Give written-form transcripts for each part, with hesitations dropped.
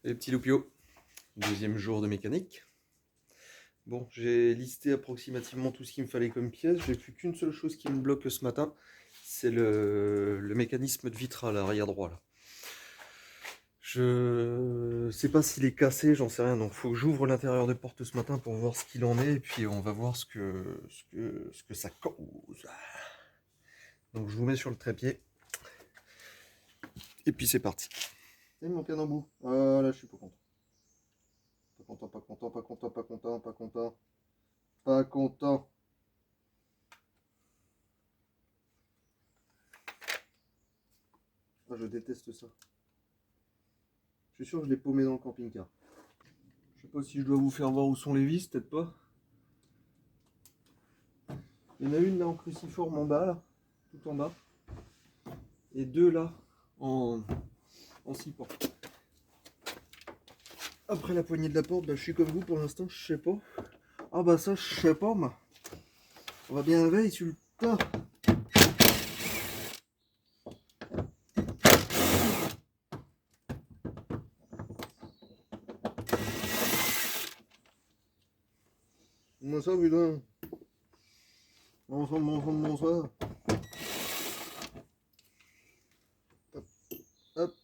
Les petits loupiaux, deuxième jour de mécanique. Bon, j'ai listé approximativement tout ce qu'il me fallait comme pièce. J'ai plus qu'une seule chose qui me bloque ce matin, c'est le mécanisme de vitre à l'arrière droit là. Je sais pas s'il est cassé, j'en sais rien, donc faut que j'ouvre l'intérieur des portes ce matin pour voir ce qu'il en est, et puis on va voir ce que ça cause. Donc je vous mets sur le trépied, et puis c'est parti. Il me manque un embout. Ah là, je suis pas content. Pas content, pas content, pas content, pas content, pas content. Pas content. Ah, je déteste ça. Je suis sûr que je l'ai paumé dans le camping-car. Je sais pas si je dois vous faire voir où sont les vis, peut-être pas. Il y en a une là en cruciforme en bas, là, tout en bas. Et deux là, en 6 pans. Après la poignée de la porte, bah, je suis comme vous pour l'instant, je sais pas. Ah bah ça, je sais pas, moi. On va bien la veille sur le tas. Moi ça, putain. Bonsoir. Hop, hop.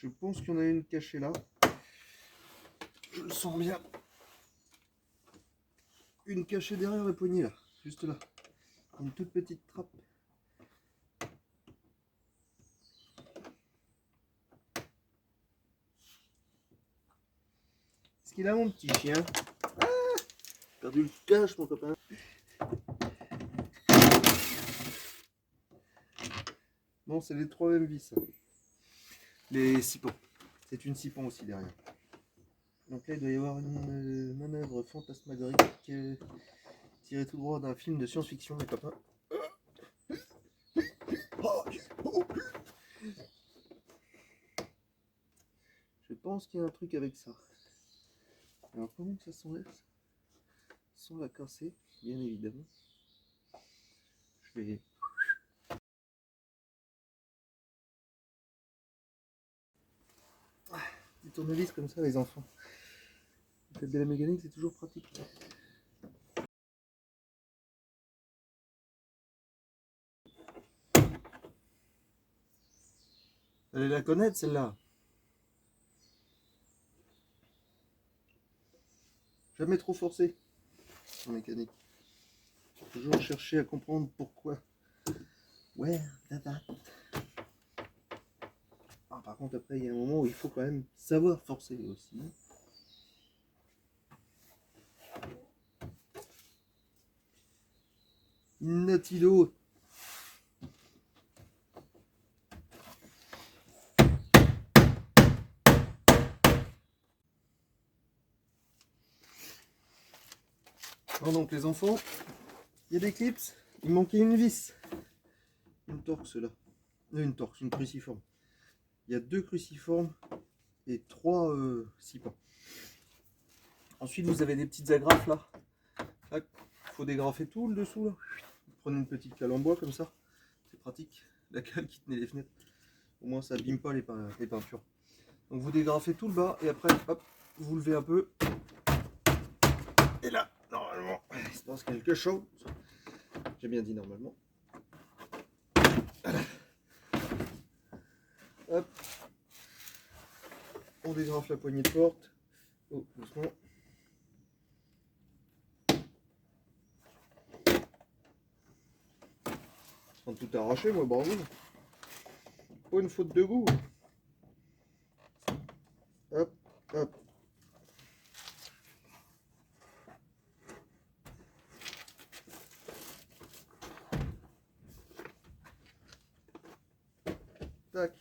Je pense qu'il y en a une cachée là. Je le sens bien. Une cachée derrière la poignée là, juste là. Une toute petite trappe. Est-ce qu'il a mon petit chien? Ah, perdu le cache mon copain. Non, c'est les 3 mêmes vis. Les 6 pans. C'est une 6 pans aussi derrière. Donc là, il doit y avoir une manœuvre fantasmagorique tirée tout droit d'un film de science-fiction, les copains. Je pense qu'il y a un truc avec ça. Alors comment que ça s'enlève ça? Sans la casser, bien évidemment. Je vais... Des tournevis comme ça, les enfants. Vous faites de la mécanique, c'est toujours pratique. Vous allez la connaître celle-là. Jamais trop forcé en mécanique. Toujours chercher à comprendre pourquoi. Ouais, dada. Ah, par contre, après, il y a un moment où il faut quand même savoir forcer aussi. Natilo. Bon, donc les enfants, il y a des clips, il manquait une vis. Une torque là. Une torque, une cruciforme. Il y a 2 cruciformes et 3 6 pans. Ensuite, vous avez des petites agrafes là. Il faut dégrafer tout le dessous là. Vous prenez une petite cale en bois comme ça. C'est pratique. La cale qui tenait les fenêtres. Au moins ça abîme pas les peintures. Donc vous dégrafez tout le bas et après, hop, vous levez un peu. Et là, normalement, il se passe quelque chose. J'ai bien dit normalement. Voilà. Hop. On dégrafe la poignée de porte. Oh, doucement. Sans tout arracher, moi, bravo. Pas une faute de goût. Hop, hop. Tac.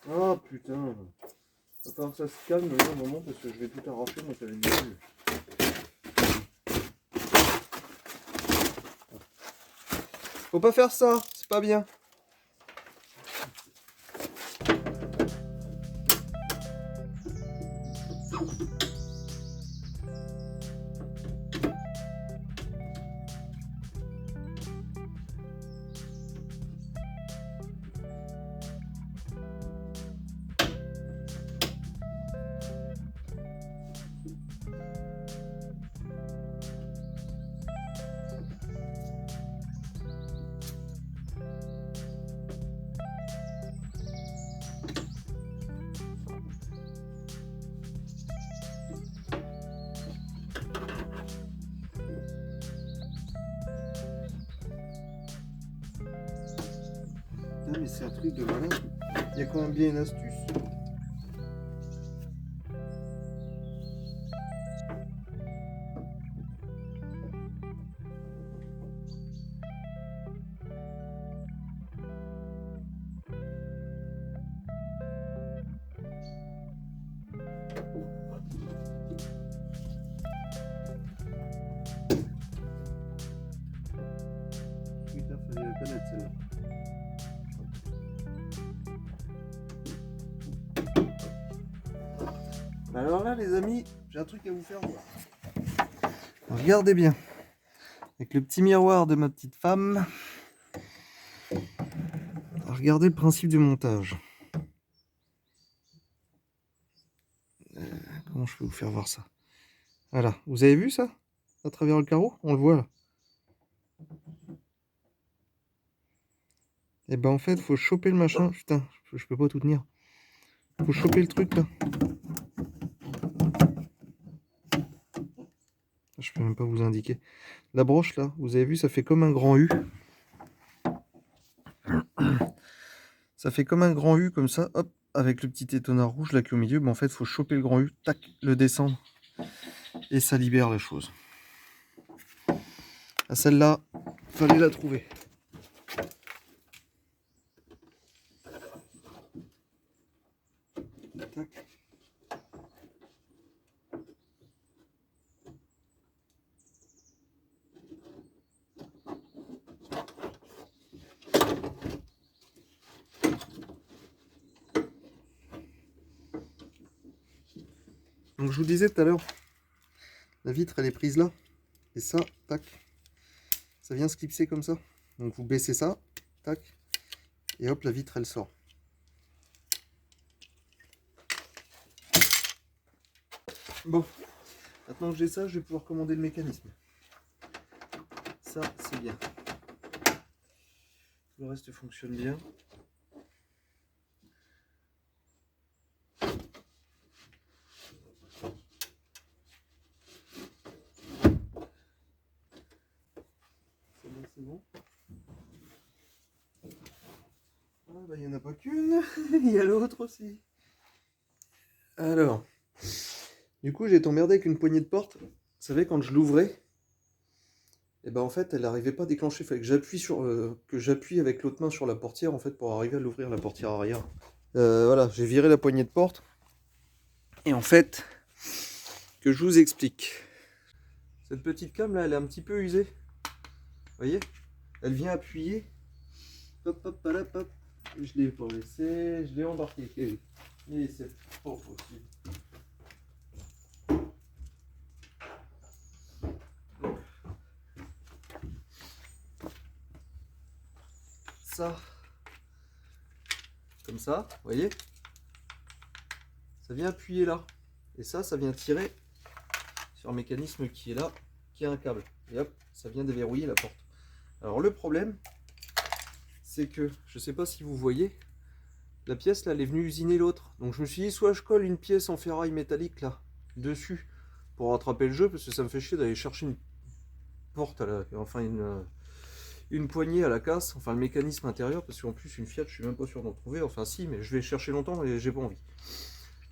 Ah putain. Va falloir que ça se calme un moment parce que je vais tout arracher, moi ça va être difficile. Faut pas faire ça, c'est pas bien. Putain, mais c'est un truc de malin. Il y a quand même bien une astuce. Putain, fallait la connaître celle-là. Alors là, les amis, j'ai un truc à vous faire voir. Regardez bien. Avec le petit miroir de ma petite femme. Regardez le principe du montage. Comment je peux vous faire voir ça? Voilà, vous avez vu ça? À travers le carreau? On le voit là. Et ben en fait, faut choper le machin. Putain, je peux pas tout tenir. Faut choper le truc là. Je peux même pas vous indiquer. La broche là, vous avez vu, ça fait comme un grand U. Ça fait comme un grand U comme ça, hop, avec le petit étonnard rouge là qui est au milieu. Mais en fait, faut choper le grand U, tac, le descendre. Et ça libère la chose. À celle-là, fallait la trouver. Tac. Donc je vous disais tout à l'heure, la vitre elle est prise là, et ça, tac, ça vient se clipser comme ça. Donc vous baissez ça, tac, et hop, la vitre elle sort. Bon, maintenant que j'ai ça, je vais pouvoir commander le mécanisme. Ça, c'est bien. Le reste fonctionne bien. C'est bon. Ah bah il n'y en a pas qu'une, il y a l'autre aussi. Alors, du coup j'ai été emmerdé avec une poignée de porte. Vous savez, quand je l'ouvrais, et ben en fait elle n'arrivait pas à déclencher. Il fallait que j'appuie avec l'autre main sur la portière en fait pour arriver à l'ouvrir, la portière arrière. Voilà, j'ai viré la poignée de porte. Et en fait, que je vous explique. Cette petite cam là, elle est un petit peu usée. Vous voyez? Elle vient appuyer. Hop, hop, hop, hop. Je l'ai pas laissé, je l'ai embarqué. Et c'est pas possible. Ça, comme ça, vous voyez? Ça vient appuyer là. Et ça vient tirer sur un mécanisme qui est là, qui a un câble. Et hop, ça vient déverrouiller la porte. Alors le problème, c'est que, je sais pas si vous voyez, la pièce là, elle est venue usiner l'autre. Donc je me suis dit, soit je colle une pièce en ferraille métallique là, dessus, pour rattraper le jeu, parce que ça me fait chier d'aller chercher une porte, enfin une poignée à la casse, enfin le mécanisme intérieur, parce qu'en plus une Fiat, je suis même pas sûr d'en trouver, enfin si, mais je vais chercher longtemps et j'ai pas envie.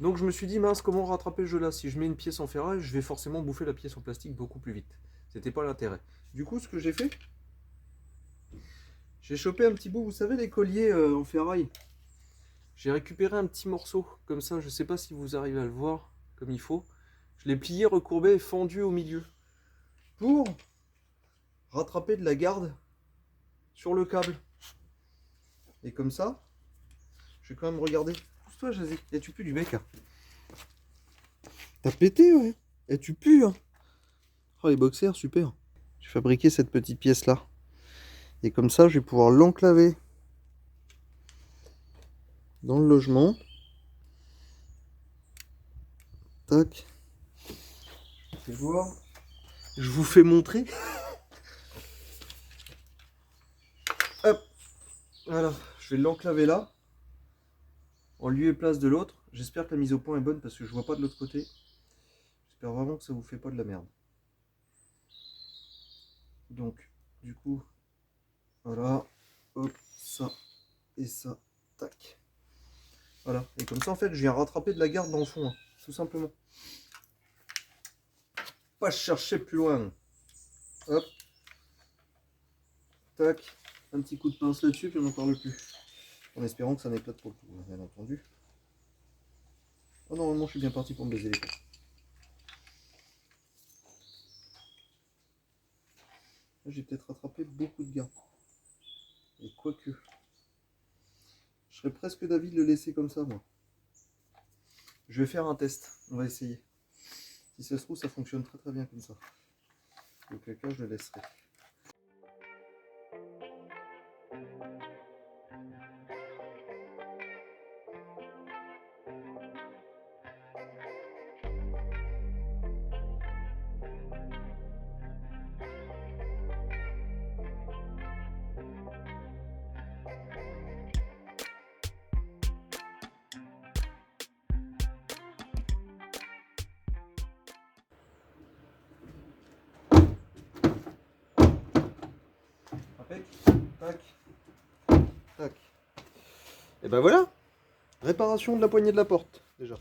Donc je me suis dit, mince, comment rattraper le jeu là? Si je mets une pièce en ferraille, je vais forcément bouffer la pièce en plastique beaucoup plus vite. C'était pas l'intérêt. Du coup, ce que j'ai fait, j'ai chopé un petit bout, vous savez, les colliers en ferraille. J'ai récupéré un petit morceau, comme ça, je sais pas si vous arrivez à le voir comme il faut. Je l'ai plié, recourbé et fendu au milieu. Pour rattraper de la garde sur le câble. Et comme ça, je vais quand même regarder. Pousse-toi, Jazzy. Et tu pues du bec. Hein. T'as pété, ouais. Et tu pues. Hein. Oh, les boxers, super. J'ai fabriqué cette petite pièce-là. Et comme ça, je vais pouvoir l'enclaver dans le logement. Tac. Je vais voir. Je vous fais montrer. Hop. Voilà. Je vais l'enclaver là. En lieu et place de l'autre. J'espère que la mise au point est bonne parce que je vois pas de l'autre côté. J'espère vraiment que ça vous fait pas de la merde. Donc, du coup, voilà. Hop, ça et ça. Tac. Voilà. Et comme ça, en fait, je viens rattraper de la garde dans le fond. Hein, tout simplement. Pas chercher plus loin. Hop. Tac. Un petit coup de pince là-dessus, puis on n'en parle plus. En espérant que ça n'éclate pas le tout, bien entendu. Oh, normalement, je suis bien parti pour me baiser les côtes. J'ai peut-être rattrapé beaucoup de garde. Et quoique. Je serais presque d'avis de le laisser comme ça, moi. Je vais faire un test. On va essayer. Si ça se trouve, ça fonctionne très très bien comme ça. Auquel cas, je le laisserai. Tac, tac. Et ben voilà, réparation de la poignée de la porte, déjà.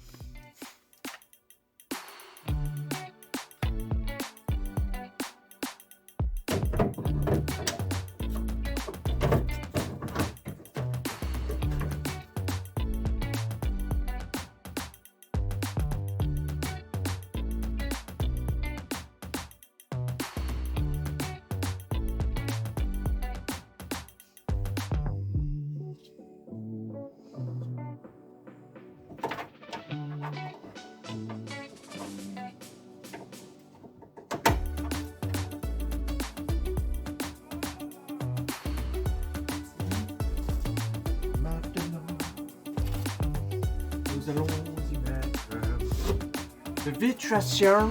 Nous allons y mettre de vitration.